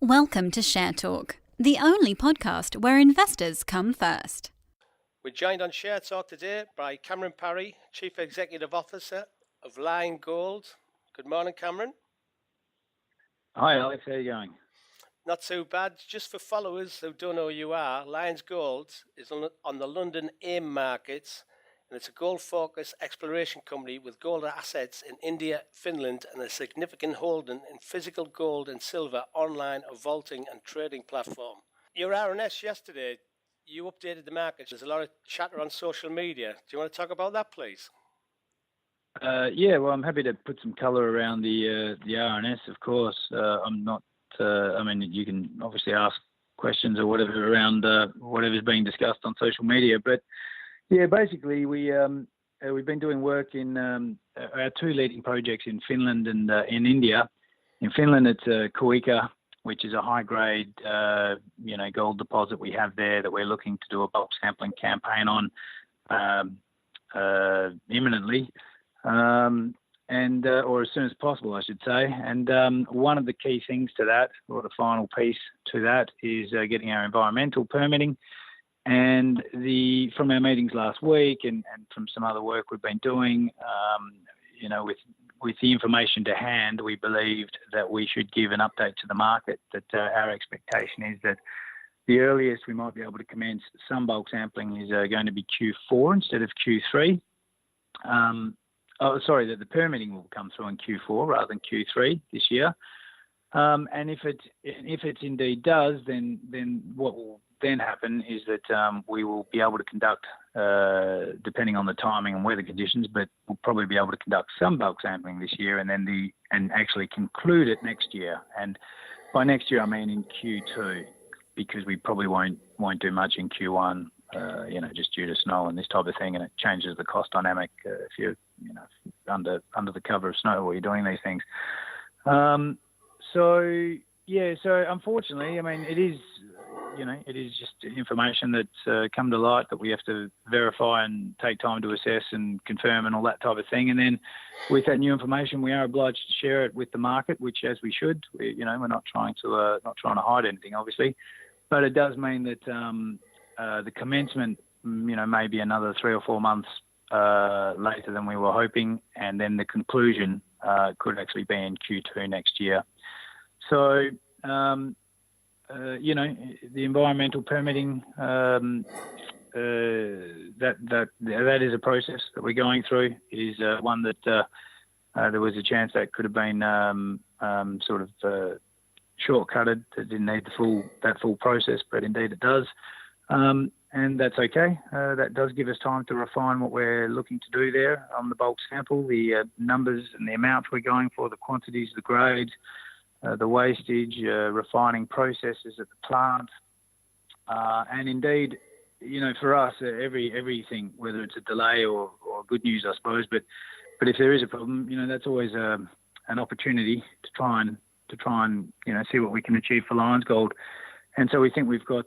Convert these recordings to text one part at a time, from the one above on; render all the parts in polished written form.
Welcome to Share Talk, the only podcast where investors come first. We're joined on Share Talk today by Cameron Parry, Chief Executive Officer of Lionsgold. Good morning, Cameron. Hi, Alex. How are you going? Not too bad. Just for followers who don't know who you are, Lionsgold is on the London AIM markets, and it's a gold-focused exploration company with gold assets in India, Finland, and a significant holding in physical gold and silver online, a vaulting and trading platform. Your RNS yesterday, you updated the market. There's a lot of chatter on social media. Do you want to talk about that, please? Well, I'm happy to put some colour around the RNS, of course. I'm not, you can obviously ask questions or whatever around whatever's being discussed on social media. But, yeah, basically we've been doing work in our two leading projects in Finland and in India. In Finland, it's Koika, which is a high-grade, gold deposit we have there that we're looking to do a bulk sampling campaign on imminently. Or as soon as possible, I should say. And one of the key things to that, or the final piece to that, is getting our environmental permitting. And from our meetings last week and from some other work we've been doing, with the information to hand, we believed that we should give an update to the market that our expectation is that the earliest we might be able to commence some bulk sampling is going to be Q4 instead of Q3. That the permitting will come through in Q4 rather than Q3 this year. And if it indeed does, then what will then happen is that we will be able to conduct, depending on the timing and weather conditions, but we'll probably be able to conduct some bulk sampling this year and actually conclude it next year. And by next year, I mean in Q2, because we probably won't do much in Q1. Just due to snow and this type of thing, and it changes the cost dynamic if you're, under the cover of snow while you're doing these things. So unfortunately, it is just information that's come to light that we have to verify and take time to assess and confirm and all that type of thing. And then with that new information, we are obliged to share it with the market, which as we should. We're not trying to hide anything, obviously, but it does mean that the commencement, may be another 3 or 4 months later than we were hoping, and then the conclusion could actually be in Q2 next year. So, the environmental permitting, that is a process that we're going through. It is one that there was a chance that could have been shortcutted. It didn't need that full process, but indeed it does. And that's okay. That does give us time to refine what we're looking to do there on the bulk sample, the numbers and the amounts we're going for, the quantities, the grades, the wastage, refining processes at the plant. And indeed, for us, everything, whether it's a delay or good news, I suppose, but if there is a problem, that's always an opportunity to try and see what we can achieve for Lionsgold. And so we think we've got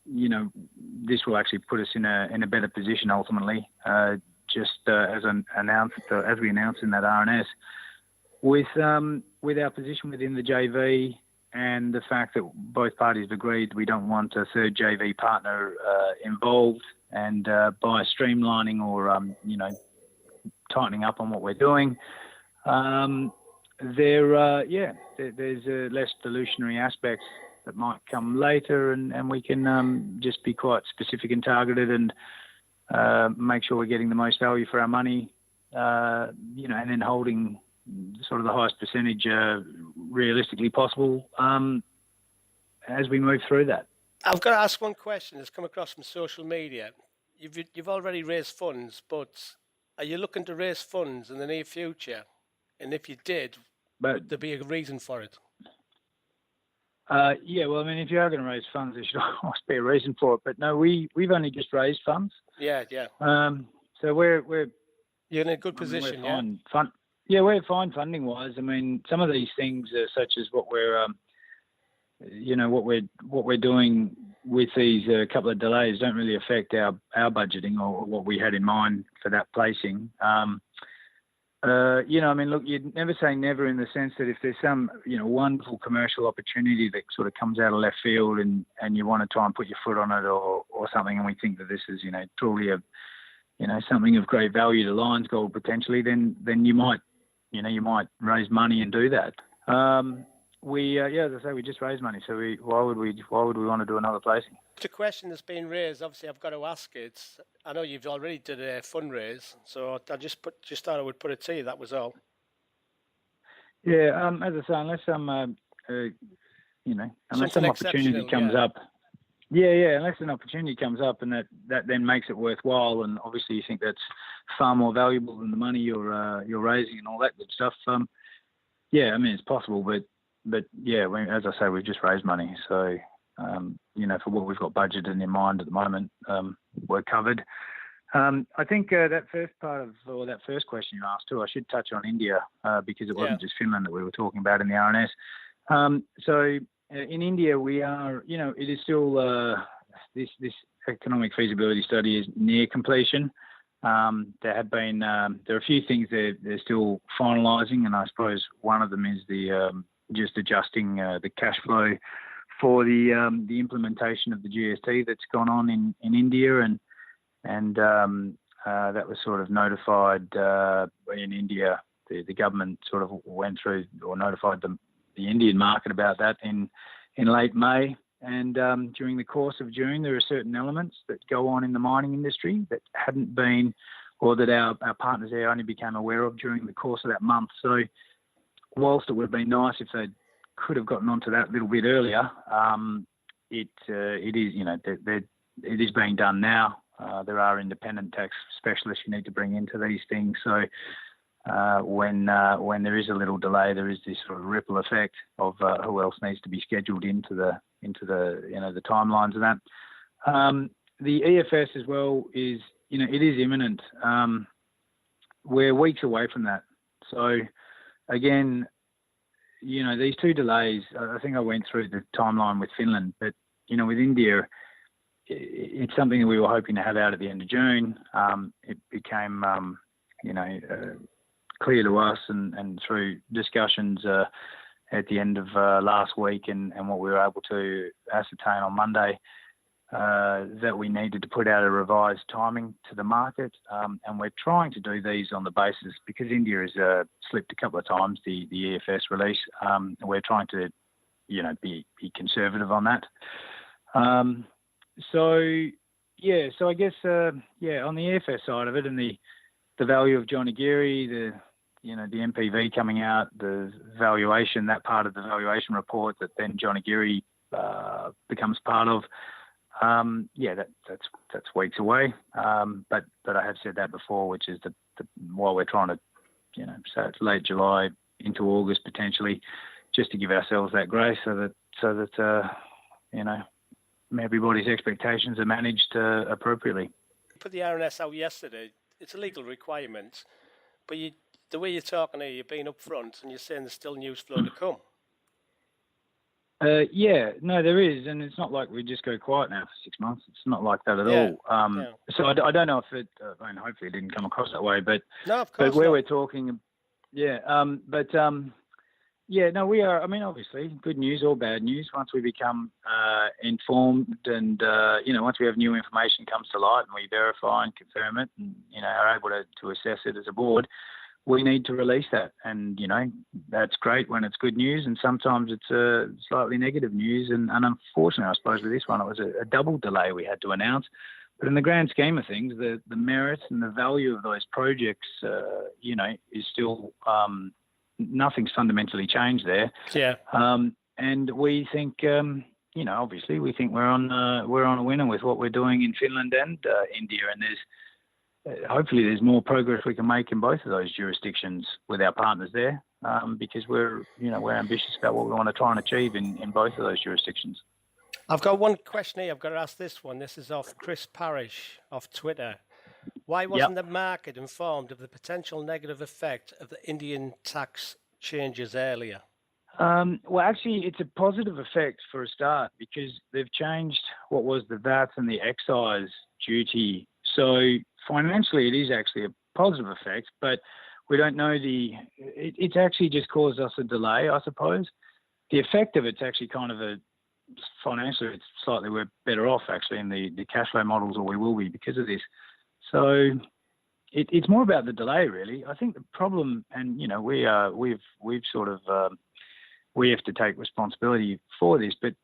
this will actually put us in a better position ultimately, as we announced in that RNS, with our position within the JV and the fact that both parties have agreed we don't want a third JV partner involved, and by streamlining or tightening up on what we're doing, there's less dilutionary aspects that might come later, and we can just be quite specific and targeted and make sure we're getting the most value for our money, and then holding sort of the highest percentage realistically possible as we move through that. I've got to ask one question that's come across from social media. You've already raised funds, but are you looking to raise funds in the near future? And if you did, would there be a reason for it? If you are going to raise funds, there should always be a reason for it. But no, we've only just raised funds. Yeah. So we're you're in a good position. We're fine. We're fine funding wise. Some of these things, such as what we're doing with these couple of delays, don't really affect our budgeting or what we had in mind for that placing. Look, you'd never say never in the sense that if there's some, wonderful commercial opportunity that sort of comes out of left field and you want to try and put your foot on it or something, and we think that this is, truly something of great value to Lionsgold potentially, then you might raise money and do that. As I say, we just raised money, so why would we want to do another placing? It's a question that's been raised. Obviously, I've got to ask it. I know you've already did a fundraise, so I just thought I would put it to you. That was all. Yeah, as I say, unless some opportunity comes up. Yeah, unless an opportunity comes up and that then makes it worthwhile, and obviously you think that's far more valuable than the money you're raising and all that good stuff. It's possible, but yeah, as I say, we've just raised money, so for what we've got budgeted in mind at the moment, we're covered. I think that first question you asked too, I should touch on India because it wasn't just Finland that we were talking about in the RNS. So in India, we are, it is still this economic feasibility study is near completion. There are a few things they're still finalising, and I suppose one of them is the just adjusting the cash flow for the implementation of the GST that's gone on in India, and that was sort of notified in India. The government sort of went through or notified the Indian market about that in late May, and during the course of June there are certain elements that go on in the mining industry that hadn't been, or that our partners there only became aware of during the course of that month. So whilst it would have been nice if they could have gotten onto that a little bit earlier, it is being done now. There are independent tax specialists you need to bring into these things. So when there is a little delay, there is this sort of ripple effect of who else needs to be scheduled into the the timelines of that. The EFS as well is it is imminent. We're weeks away from that. So again, these two delays, I think I went through the timeline with Finland, but with India, it's something that we were hoping to have out at the end of June. It became clear to us and through discussions at the end of last week and what we were able to ascertain on Monday, that we needed to put out a revised timing to the market, and we're trying to do these on the basis, because India has slipped a couple of times, the EFS release. We're trying to be conservative on that. So I guess on the EFS side of it, and the value of John Aguirre, the MPV coming out, the valuation, that part of the valuation report that then John Aguirre becomes part of. That's weeks away. But I have said that before, which is while we're trying to, so it's late July into August potentially, just to give ourselves that grace, so that everybody's expectations are managed appropriately. You put the RNS out yesterday. It's a legal requirement, but the way you're talking here, you're being upfront and you're saying there's still news flow to come. There is, and it's not like we just go quiet now for 6 months. It's not like that at all. So I don't know if it. Hopefully it didn't come across that way, but no, of course. But where not. we're talking, we are. I mean, obviously, good news or bad news. Once we become informed, and once we have new information comes to light, and we verify and confirm it, and are able to assess it as a board, we need to release that. And, that's great when it's good news, and sometimes it's slightly negative news. And unfortunately, I suppose with this one, it was a double delay we had to announce. But in the grand scheme of things, the merit and the value of those projects, is still, nothing's fundamentally changed there. Yeah. And we think, obviously we think we're on a winner with what we're doing in Finland and India, and hopefully there's more progress we can make in both of those jurisdictions with our partners there, because we're ambitious about what we want to try and achieve in both of those jurisdictions. I've got one question here. I've got to ask this one. This is off Chris Parrish off Twitter. Why wasn't the market informed of the potential negative effect of the Indian tax changes earlier? Well, actually, it's a positive effect for a start, because they've changed what was the VAT and the excise duty. So financially, it is actually a positive effect, but we don't know it's actually just caused us a delay, I suppose. The effect of it's actually kind of financially, it's slightly, we're better off actually in the cash flow models, or we will be because of this. So it's more about the delay, really. I think the problem, and we've sort of we have to take responsibility for this, but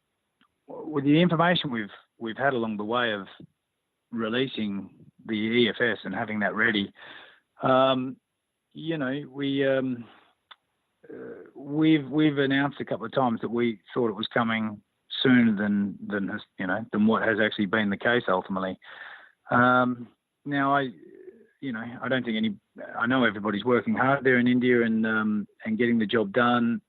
with the information we've had along the way of releasing the EFS and having that ready, we've announced a couple of times that we thought it was coming sooner than what has actually been the case ultimately. Now I don't think I know everybody's working hard there in India and getting the job done,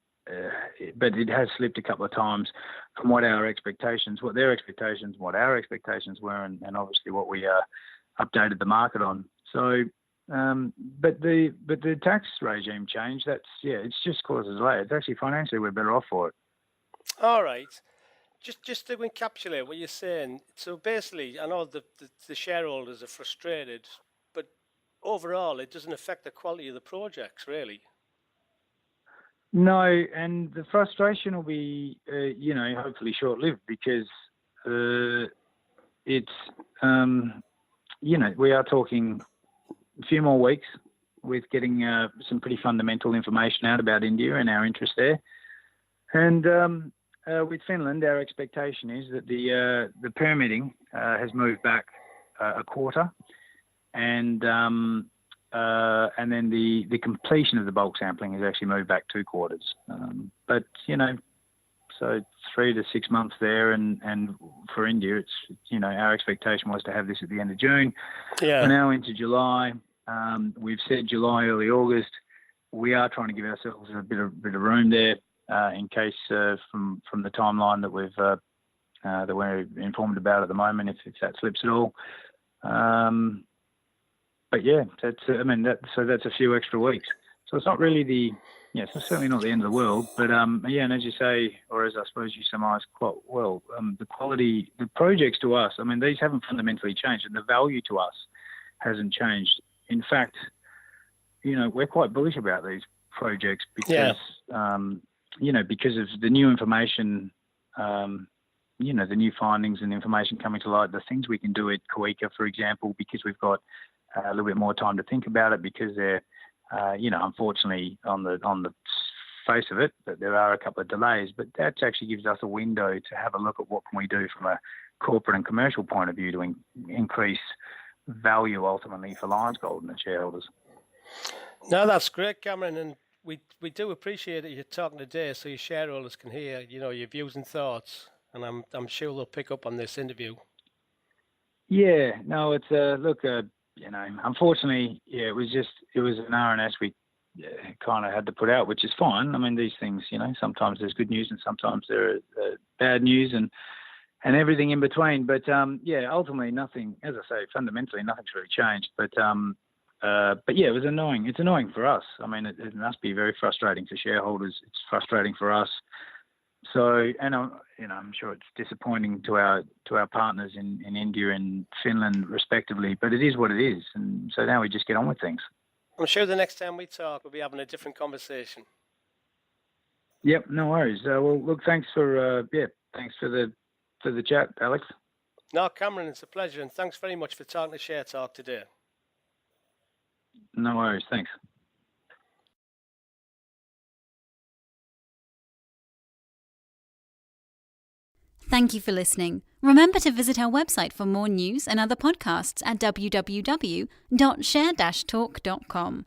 but it has slipped a couple of times from what our expectations, what their expectations, what our expectations were, and obviously what we updated the market on. So, but the tax regime change, it's just caused a delay. It's actually financially we're better off for it. All right. Just to encapsulate what you're saying, so basically, I know the shareholders are frustrated, but overall, it doesn't affect the quality of the projects, really. No, and the frustration will be, hopefully short-lived, because it's, we are talking a few more weeks with getting some pretty fundamental information out about India and our interest there. And with Finland, our expectation is that the permitting has moved back a quarter, and then the completion of the bulk sampling has actually moved back 2 quarters. But so 3 to 6 months there, and for India, it's our expectation was to have this at the end of June. Yeah. We're now into July. We've said July, early August. We are trying to give ourselves a bit of room there in case from the timeline that we're informed about at the moment, if that slips at all. But yeah, that's a few extra weeks. So it's not really it's certainly not the end of the world. But and as you say, or as I suppose you summarised quite well, the quality, the projects to us, these haven't fundamentally changed, and the value to us hasn't changed. In fact, we're quite bullish about these projects because because of the new information, the new findings and information coming to light, the things we can do at Kawika, for example, because we've got a little bit more time to think about it, because they're, unfortunately on the face of it, that there are a couple of delays, but that actually gives us a window to have a look at what can we do from a corporate and commercial point of view to increase value ultimately for Lionsgold and the shareholders. No, that's great, Cameron, and we do appreciate that you're talking today, so your shareholders can hear, your views and thoughts, and I'm sure they'll pick up on this interview. Yeah, no, it's unfortunately, it was an RNS we kind of had to put out, which is fine. These things, sometimes there's good news and sometimes there are bad news and everything in between. But ultimately nothing, as I say, fundamentally nothing's really changed. But it was annoying. It's annoying for us. It must be very frustrating for shareholders. It's frustrating for us. So, and I'm sure it's disappointing to our partners in India and Finland, respectively. But it is what it is, and so now we just get on with things. I'm sure the next time we talk, we'll be having a different conversation. Yep, no worries. Well, look, thanks for the chat, Alex. No, Cameron, it's a pleasure, and thanks very much for talking to Share Talk today. No worries. Thanks. Thank you for listening. Remember to visit our website for more news and other podcasts at www.share-talk.com.